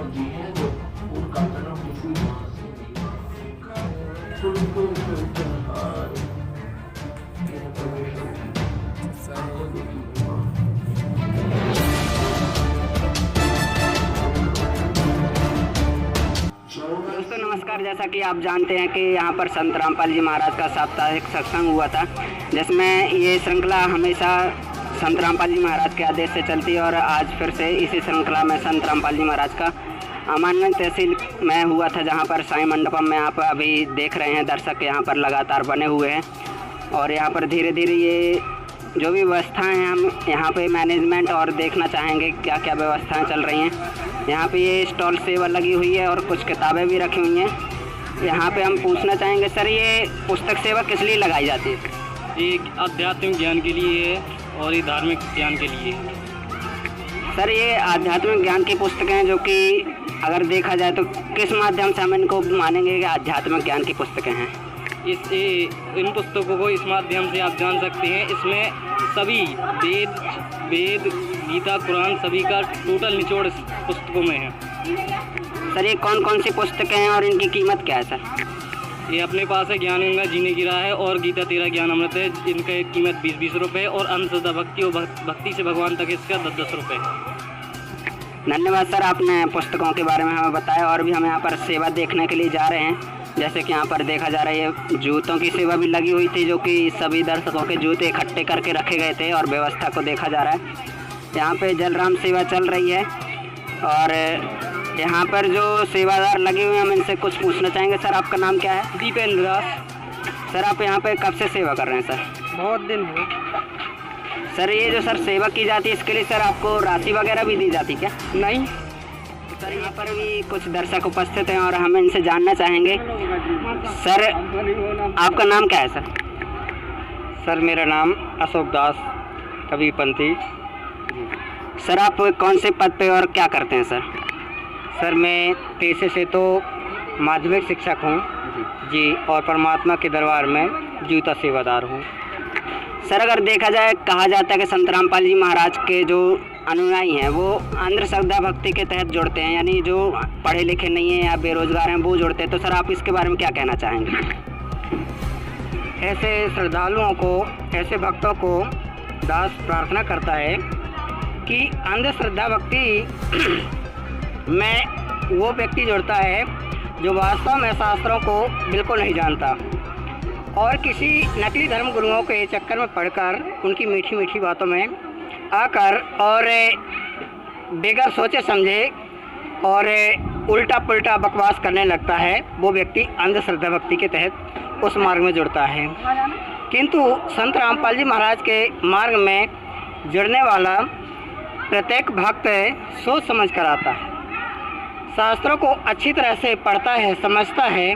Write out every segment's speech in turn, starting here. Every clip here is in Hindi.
दी है जो उनका जन्म किसी माँ से नहीं। सुनते संहार परमेश्वर की आंखों की दोस्तों नमस्कार। जैसा कि आप जानते हैं कि यहाँ पर संत रामपाल जी महाराज का साप्ताहिक सत्संग हुआ था, जिसमें ये श्रृंखला हमेशा संत रामपाल जी महाराज के आदेश से चलती है और आज फिर से इसी श्रृंखला में संत रामपाल जी महाराज का अमानगंज तहसील में हुआ था, जहाँ पर साईं मंडपम में आप अभी देख रहे हैं दर्शक यहाँ पर लगातार बने हुए हैं। और यहाँ पर धीरे धीरे ये जो भी व्यवस्थाएं हैं हम यहाँ पे मैनेजमेंट और देखना चाहेंगे क्या क्या व्यवस्थाएं चल रही हैं। यहाँ पे ये स्टॉल सेवा लगी हुई है और कुछ किताबें भी रखी हुई हैं। यहाँ पे हम पूछना चाहेंगे, सर ये पुस्तक सेवा किस लिए लगाई जाती है? एक आध्यात्मिक ज्ञान के लिए है और ये धार्मिक ज्ञान के लिए है। सर ये आध्यात्मिक ज्ञान की पुस्तकें हैं जो कि अगर देखा जाए तो किस माध्यम से हम इनको मानेंगे कि आध्यात्मिक ज्ञान की पुस्तकें हैं? इन पुस्तकों को इस माध्यम से आप जान सकते हैं। इसमें सभी वेद गीता कुरान सभी का टोटल निचोड़ इस पुस्तकों में है। सर ये कौन कौन सी पुस्तकें हैं और इनकी कीमत क्या है सर? ये अपने पास है ज्ञान गंगा जीने की राह है और गीता 13 ज्ञान अमृत है, जिनका कीमत 20-20 रुपये और अंधश्रद्धा भक्ति और भक्ति से भगवान तक इसका 10-10 रुपये। धन्यवाद सर, आपने पुस्तकों के बारे में हमें बताया। और भी हम यहाँ पर सेवा देखने के लिए जा रहे हैं। जैसे कि यहाँ पर देखा जा रहा है ये जूतों की सेवा भी लगी हुई थी, जो कि सभी दर्शकों के जूते इकट्ठे करके रखे गए थे और व्यवस्था को देखा जा रहा है। यहाँ पे जलराम सेवा चल रही है और यहाँ पर जो सेवादार लगे हुए हैं हम इनसे कुछ पूछना चाहेंगे। सर आपका नाम क्या है? दीपेंद्र दास। सर आप यहाँ पे कब से सेवा कर रहे हैं सर? बहुत दिन हुए। सर ये जो सर सेवा की जाती है इसके लिए सर आपको राशि वगैरह भी दी जाती क्या? नहीं सर यहाँ पर भी कुछ दर्शक उपस्थित हैं और हम इनसे जानना चाहेंगे। सर आपका नाम क्या है सर? सर मेरा नाम अशोक दास कबीरपंथी। सर आप कौन से पद पे और क्या करते हैं सर? सर मैं पेशे से तो माध्यमिक शिक्षक हूँ जी, और परमात्मा के दरबार में जूता सेवादार हूँ। सर अगर देखा जाए, कहा जाता है कि संत रामपाल जी महाराज के जो अनुयायी हैं वो अंधश्रद्धा भक्ति के तहत जुड़ते हैं, यानी जो पढ़े लिखे नहीं हैं या बेरोजगार हैं वो जुड़ते हैं। तो सर आप इसके बारे में क्या कहना चाहेंगे? ऐसे श्रद्धालुओं को, ऐसे भक्तों को दास प्रार्थना करता है कि अंधश्रद्धा भक्ति में वो व्यक्ति जुड़ता है जो वास्तव में शास्त्रों को बिल्कुल नहीं जानता और किसी नकली धर्म गुरुओं के चक्कर में पड़कर उनकी मीठी मीठी बातों में आकर और बेगर सोचे समझे और उल्टा पुल्टा बकवास करने लगता है। वो व्यक्ति अंधश्रद्धा भक्ति के तहत उस मार्ग में जुड़ता है। किंतु संत रामपाल जी महाराज के मार्ग में जुड़ने वाला प्रत्येक भक्त सोच समझ कर आता है, शास्त्रों को अच्छी तरह से पढ़ता है, समझता है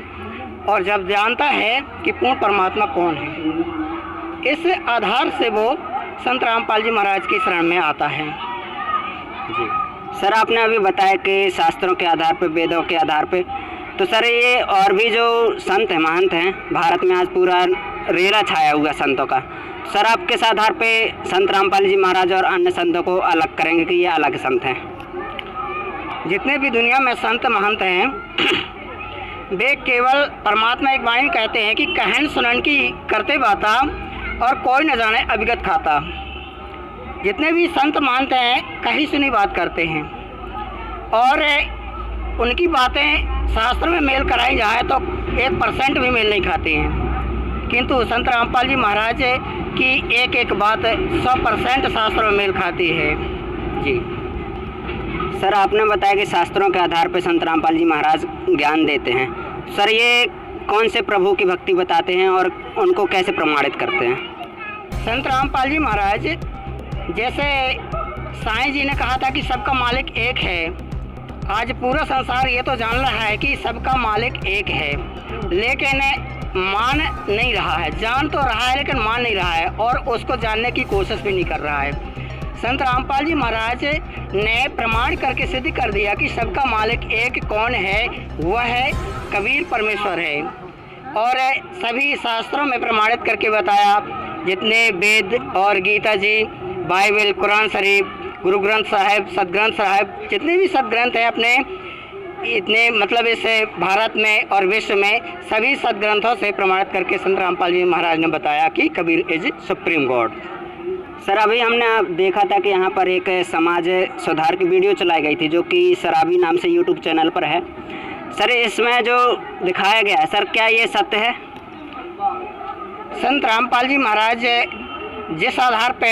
और जब जानता है कि पूर्ण परमात्मा कौन है, इस आधार से वो संत रामपाल जी महाराज की शरण में आता है जी। सर आपने अभी बताया कि शास्त्रों के आधार पर, वेदों के आधार पर, तो सर ये और भी जो संत हैं, महंत हैं, भारत में आज पूरा रेला छाया हुआ संतों का, सर आप किस आधार पे संत रामपाल जी महाराज और अन्य संतों को अलग करेंगे कि ये अलग संत हैं? जितने भी दुनिया में संत महंत हैं वे केवल परमात्मा एक वाणी कहते हैं कि कहन सुनन की करते बाता और कोई न जाने अभिगत खाता। जितने भी संत महंत हैं कहीं सुनी बात करते हैं और उनकी बातें शास्त्र में मेल कराई जाए तो 1% भी मेल नहीं खाते हैं, किंतु संत रामपाल जी महाराज की एक एक बात 100% शास्त्र में मेल खाती है जी। सर आपने बताया कि शास्त्रों के आधार पर संत रामपाल जी महाराज ज्ञान देते हैं। सर ये कौन से प्रभु की भक्ति बताते हैं और उनको कैसे प्रमाणित करते हैं? संत रामपाल जी महाराज, जैसे साईं जी ने कहा था कि सबका मालिक एक है, आज पूरा संसार ये तो जान रहा है कि सबका मालिक एक है, लेकिन मान नहीं रहा है। जान तो रहा है लेकिन मान नहीं रहा है और उसको जानने की कोशिश भी नहीं कर रहा है। संत रामपाल जी महाराज ने प्रमाण करके सिद्ध कर दिया कि सबका मालिक एक कौन है, वह है कबीर परमेश्वर है। और सभी शास्त्रों में प्रमाणित करके बताया, जितने वेद और गीता जी, बाइबल, कुरान शरीफ, गुरु ग्रंथ साहिब, सदग्रंथ साहिब, जितने भी सदग्रंथ हैं अपने इतने मतलब इस भारत में और विश्व में सभी सदग्रंथों से प्रमाणित करके संत रामपाल जी महाराज ने बताया कि Kabir is supreme God. Sir अभी हमने देखा था कि यहाँ पर एक समाज सुधार की वीडियो चलाई गई थी जो कि शराबी नाम से यूट्यूब चैनल पर है। सर इसमें जो दिखाया गया है सर क्या ये सत्य है? संत रामपाल जी महाराज जिस आधार पे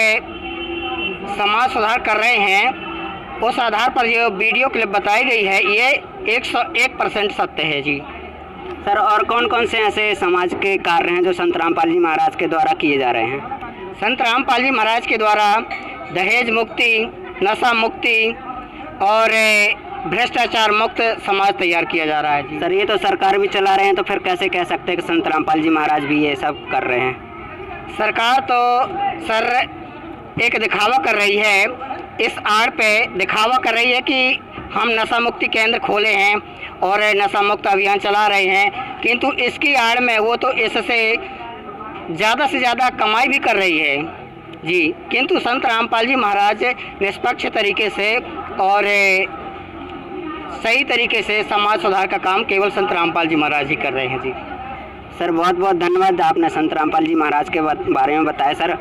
समाज सुधार कर रहे हैं उस आधार पर जो वीडियो क्लिप बताई गई है ये 101% सत्य है जी। सर और कौन कौन से ऐसे समाज के कार्य हैं जो संत रामपाल जी महाराज के द्वारा किए जा रहे हैं? संत रामपाल जी महाराज के द्वारा दहेज मुक्ति, नशा मुक्ति और भ्रष्टाचार मुक्त समाज तैयार किया जा रहा है जी। सर ये तो सरकार भी चला रहे हैं तो फिर कैसे कह सकते हैं कि संत रामपाल जी महाराज भी ये सब कर रहे हैं? सरकार तो सर एक दिखावा कर रही है, इस आड़ पे दिखावा कर रही है कि हम नशा मुक्ति केंद्र खोले हैं और नशा मुक्त अभियान चला रहे हैं, किंतु इसकी आड़ में वो तो इससे ज़्यादा से ज़्यादा कमाई भी कर रही है जी। किंतु संत रामपाल जी महाराज निष्पक्ष तरीके से और सही तरीके से समाज सुधार का काम केवल संत रामपाल जी महाराज ही कर रहे हैं जी। सर बहुत बहुत धन्यवाद, आपने संत रामपाल जी महाराज के बारे में बताया सर।